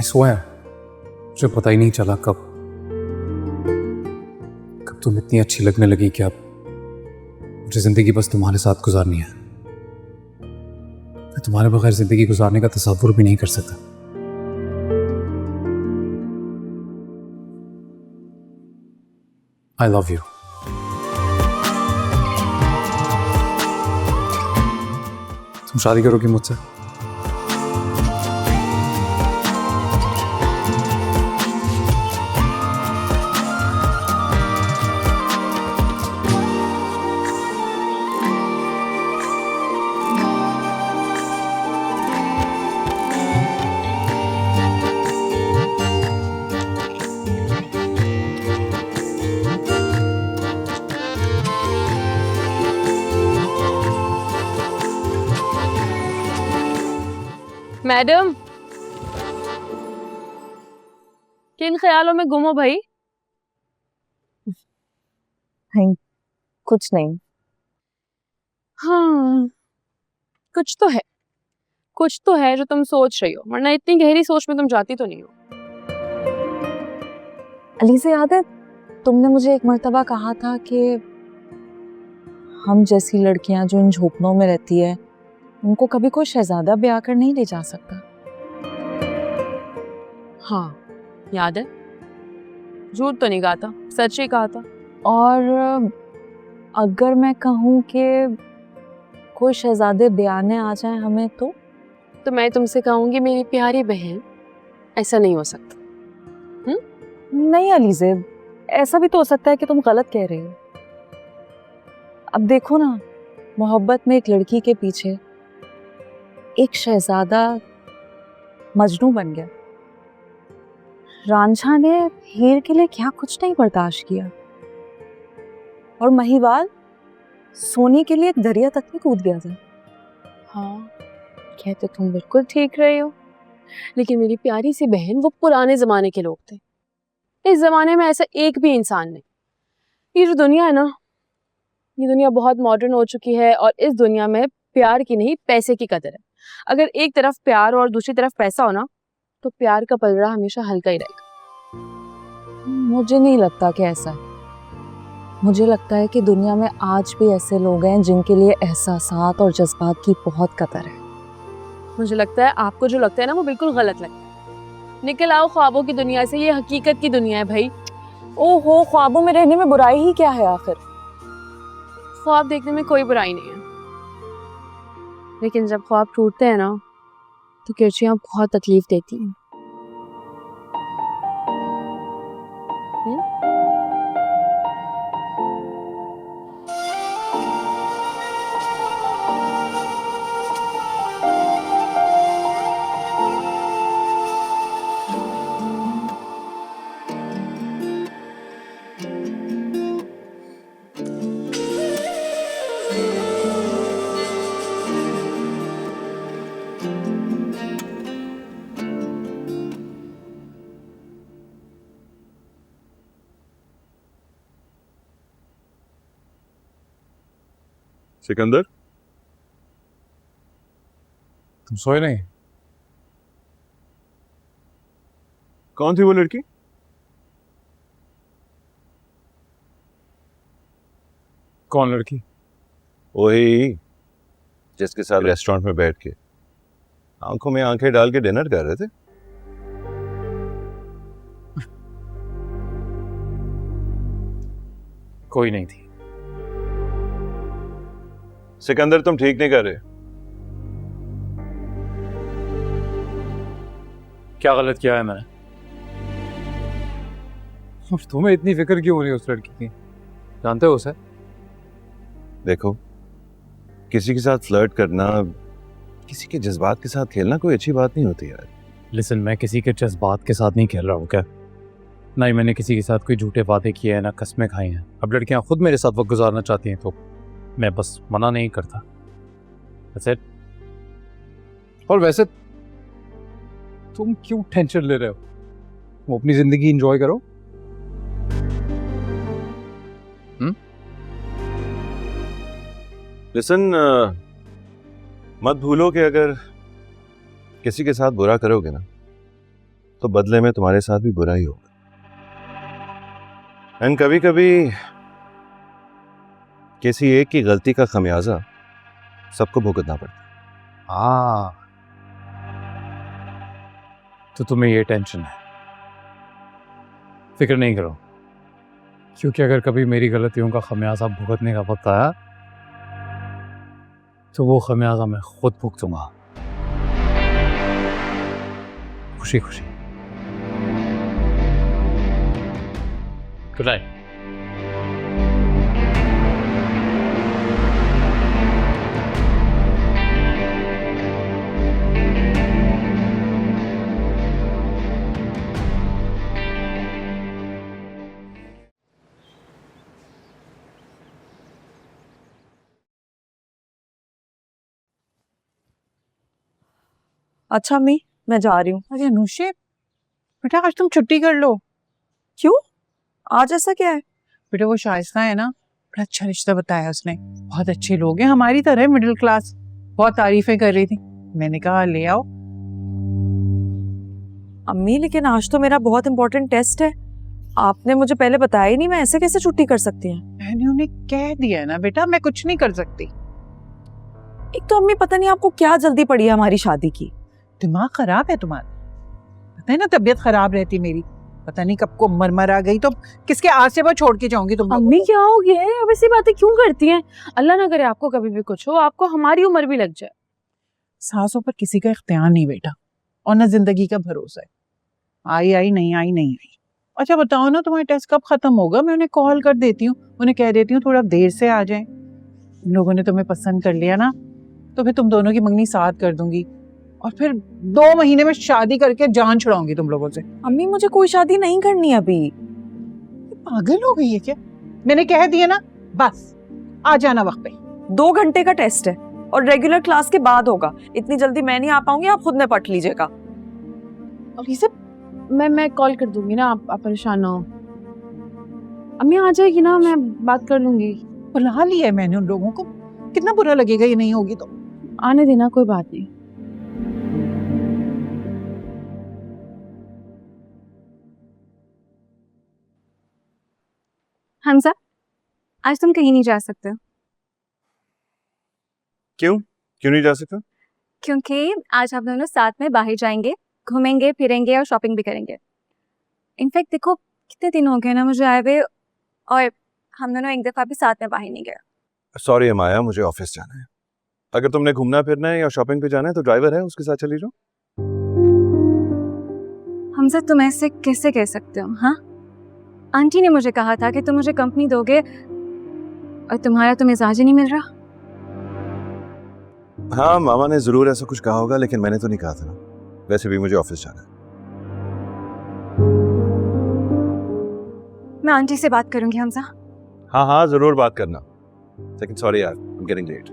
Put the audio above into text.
I swear, मुझे पता ही नहीं चला कब तुम इतनी अच्छी लगने लगी कि अब मुझे जिंदगी बस तुम्हारे साथ गुजारनी है। मैं तुम्हारे बगैर जिंदगी गुजारने का तसव्वुर भी नहीं कर सकता। I love you. तुम शादी करोगी मुझसे? मैडम, किन ख्यालों में गुम हो भाई? नहीं, कुछ नहीं। हाँ, कुछ तो है जो तुम सोच रही हो, वरना इतनी गहरी सोच में तुम जाती तो नहीं हो। अली से याद है, तुमने मुझे एक मर्तबा कहा था कि हम जैसी लड़कियां जो इन झोपड़ों में रहती है उनको कभी कोई शहजादा ब्याह कर नहीं ले जा सकता। हाँ, याद है, झूठ तो नहीं कहा था, सच ही कहा था। और अगर मैं कहूँ कि कोई शहजादे ब्याहने आ जाए हमें तो मैं तुमसे कहूंगी मेरी प्यारी बहन, ऐसा नहीं हो सकता। नहीं अलीज़े, ऐसा भी तो हो सकता है कि तुम गलत कह रहे हो। अब देखो ना, मोहब्बत में एक लड़की के पीछे एक शहजादा मजनू बन गया। रांझा ने हीर के लिए क्या कुछ नहीं बर्दाश्त किया, और महिवाल सोने के लिए एक दरिया तक में कूद गया था। हाँ, कहते तुम बिल्कुल ठीक रहे हो, लेकिन मेरी प्यारी सी बहन, वो पुराने जमाने के लोग थे। इस जमाने में ऐसा एक भी इंसान नहीं। ये जो दुनिया है ना, ये दुनिया बहुत मॉडर्न हो चुकी है, और इस दुनिया में प्यार की नहीं, पैसे की कदर है। अगर एक तरफ प्यार और दूसरी तरफ पैसा हो ना, तो प्यार का पलड़ा हमेशा हल्का ही रहेगा। मुझे नहीं लगता कि ऐसा है। मुझे लगता है कि दुनिया में आज भी ऐसे लोग हैं जिनके लिए एहसासात और जज्बात की बहुत कदर है। मुझे लगता है आपको जो लगता है ना, वो बिल्कुल गलत लगता है। निकल आओ ख्वाबों की दुनिया से, ये हकीकत की दुनिया है भाई। ओहो, ख्वाबों में रहने में बुराई ही क्या है आखिर? ख्वाब देखने में कोई बुराई नहीं है, लेकिन जब ख्वाब टूटते हैं ना, तो किरचियाँ बहुत तकलीफ देती हैं। सिकंदर, तुम सोए नहीं? कौन थी वो लड़की? कौन लड़की? वही जिसके साथ रेस्टोरेंट में बैठ के आंखों में आंखें डाल के डिनर कर रहे थे। कोई नहीं थी। सिकंदर, तुम ठीक नहीं कर रहे। क्या गलत किया है मैंने? और तुम्हें इतनी फिक्र क्यों हो रही है उस लड़की की? जानते हो उसे? देखो, किसी के साथ फ्लर्ट करना, किसी के जज्बात के साथ खेलना कोई अच्छी बात नहीं होती यार। लिसन, मैं किसी के जज्बात के साथ नहीं खेल रहा हूँ क्या? ना ही मैंने किसी के साथ कोई झूठे वादे किए हैं, ना कस्में खाई हैं। अब लड़कियां खुद मेरे साथ वक्त गुजारना चाहती हैं तो मैं बस मना नहीं करता। That's it. और वैसे तुम क्यों टेंशन ले रहे हो? वो अपनी जिंदगी एंजॉय करो। लिसन, मत भूलो कि अगर किसी के साथ बुरा करोगे ना, तो बदले में तुम्हारे साथ भी बुरा ही होगा। एंड कभी कभी किसी एक की गलती का खमियाजा सबको भुगतना पड़ता है। हाँ, तो तुम्हें ये टेंशन है। फिक्र नहीं करो, क्योंकि अगर कभी मेरी गलतियों का खमियाजा भुगतने का वक्त आया तो वो खमियाजा मैं खुद भुगतूंगा, खुशी खुशी। Good night. अच्छा अम्मी, मैं जा रही हूँ। अरे अनुषे, बेटा आज तुम छुट्टी कर लो। क्यों? आज ऐसा क्या है? बेटा वो शाइस्ता है ना, बड़ा अच्छा रिश्ता बताया उसने, बहुत अच्छे लोग हैं, हमारी तरह मिडिल क्लास। बहुत तारीफें कर रही थी, मैंने कहा ले आओ। अम्मी लेकिन आज तो मेरा बहुत इंपॉर्टेंट टेस्ट है, आपने मुझे पहले बताया ही नहीं, मैं ऐसे कैसे छुट्टी कर सकती हैं? मैंने उन्हें कह दिया ना बेटा, मैं कुछ नहीं कर सकती। एक तो अम्मी पता नहीं आपको क्या जल्दी पड़ी है हमारी शादी की। दिमाग खराब है तुम्हारा, पता है ना, तबीयत खराब रहती मेरी, पता नहीं कब को मर आ गई तो किसके आसे पर छोड़ के जाऊंगी तुम लोगों अम्मी को। क्या हो गया है? अब ऐसी बातें क्यों करती हैं? अल्लाह ना करे आपको कभी भी कुछ हो, आपको हमारी उम्र भी लग जाए। सांसों पर किसी का इख्तियार नहीं बेटा, और ना जिंदगी का भरोसा है। आई आई नहीं आई नहीं आई। अच्छा बताओ ना, तुम्हारा टेस्ट कब खत्म होगा? मैं उन्हें कॉल कर देती हूँ, उन्हें कह देती हूँ थोड़ा देर से आ जाएं। इन लोगों ने तुम्हें पसंद कर लिया ना, तो फिर तुम दोनों की मंगनी साथ कर दूंगी, और फिर 2 महीने में शादी करके जान छुड़ाऊंगी तुम लोगों से। अम्मी मुझे कोई शादी नहीं करनी अभी। पागल हो गई है क्या? मैंने कह दिया ना, बस आ जाना वक्त पे। 2 घंटे का टेस्ट है और रेगुलर क्लास के बाद होगा, इतनी जल्दी मैं नहीं आ पाऊंगी, आप खुद में पढ़ लीजिएगा। और ये सब मैं कॉल कर दूंगी ना, आप परेशान ना हो। अम्मी आ जाएगी ना, मैं बात कर लूंगी। बुला लिया है मैंने उन लोगों को, कितना बुरा लगेगा ये नहीं होगी तो। आने देना, कोई बात नहीं। हमजा, आज तुम कहीं नहीं जा सकते क्यों नहीं जा सकता? क्योंकि आज हम दोनों साथ में बाहर जाएंगे, घूमेंगे फिरेंगे और शॉपिंग भी करेंगे। इनफैक्ट देखो कितने दिन हो गए ना मुझे आए हुए, और हम दोनों एक दफा भी साथ में बाहर नहीं गए। सॉरी माया, मुझे ऑफिस जाना है। अगर तुमने घूमना फिरना है या शॉपिंग पे जाना है तो ड्राइवर है, उसके साथ चली जाओ। हमजा तुम ऐसे कैसे कह सकते हो? हाँ, आंटी ने मुझे कहा था कि तुम मुझे कंपनी दोगे, और तुम्हारा तो मिजाज ही नहीं मिल रहा। हाँ मामा ने जरूर ऐसा कुछ कहा होगा, लेकिन मैंने तो नहीं कहा था ना। वैसे भी मुझे ऑफिस जाना है। मैं आंटी से बात करूंगी हमजा। हाँ जरूर बात करना, लेकिन सॉरी यार, आई एम गेटिंग लेट।